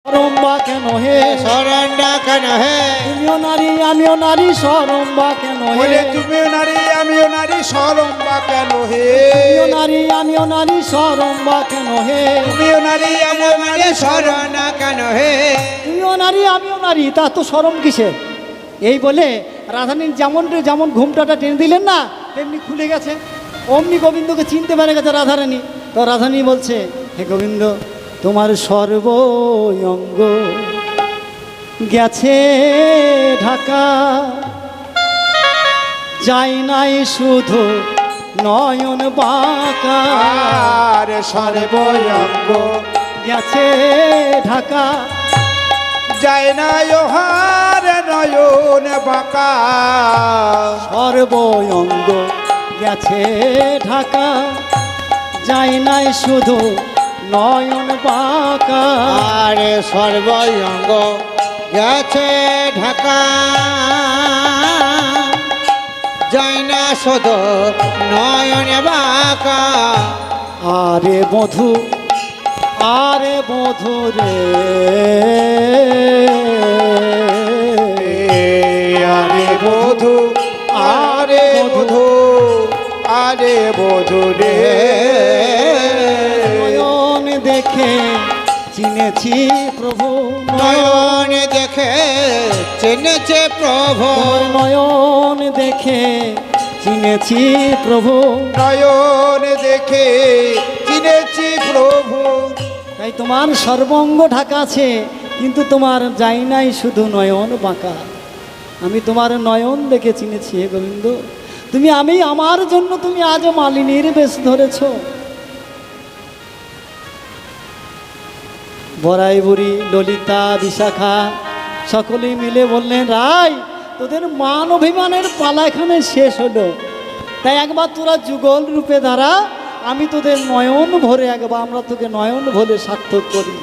সরম্বা কেন হে, শরণটা কেন হে? তুমিও নারী আমিও নারী, সরম্বা কেন হে, বলে তুমিও নারী আমিও নারী, শরম্বা কেন হে? তুমিও নারী আমিও নারী, সরম্বা কেন হে, তুমিও নারী আমিও নারী, শরণা কেন হে? তুমিও নারী আমিও নারী, তা তো শরম কিসের? এই বলে রাধারানীর যেমন ঘুমটাটা টেনে দিলেন না, তেমনি খুলে গেছে। অমনি গোবিন্দকে চিনতে পেরে গেছে রাধারানী। তো রাধারানী বলছে, হে গোবিন্দ, তোমার সর্বঙ্গ গেছে ঢাকা, যাই নাই শুধু নয়ন বাঁকা, আর সর্বঙ্গ গেছে ঢাকা, যায় না ইহার নয়ন বাঁকা। সর্বঙ্গ গেছে ঢাকা, যাই নাই শুধু নয়ন বাঁকা, আর সর্বঙ্গ গেছে ঢাকা, যায় না শুধু নয়ন বাঁকা। আরে বধূ, আরে বধূ রে, আরে বধূ, আরে বধূ, আরে বধূ রে। নয়ন দেখে চিনেছি প্রভু, নয়ন দেখে চিনেছে প্রভু, তোমার নয়ন দেখে চিনেছি প্রভু, নয়ন দেখে চিনেছি প্রভু। তাই তোমার সর্বঙ্গ ঢাকা আছে, কিন্তু তোমার যাই নাই শুধু নয়ন বাঁকা। আমি তোমার নয়ন দেখে চিনেছি হে গোবিন্দ। আমি আমার জন্য তুমি আজ মালিনীর বেশ ধরেছ। বড়াই বুড়ি, ললিতা, বিশাখা সকলেই মিলে বললেন, রাই, তোদের মান অভিমানের পালা এখানে শেষ হলো। তাই একবার তোরা যুগল রূপে দাঁড়া, আমি তোদের নয়ন ভরে একবার আমরা তোকে নয়ন ভরে সার্থক করি।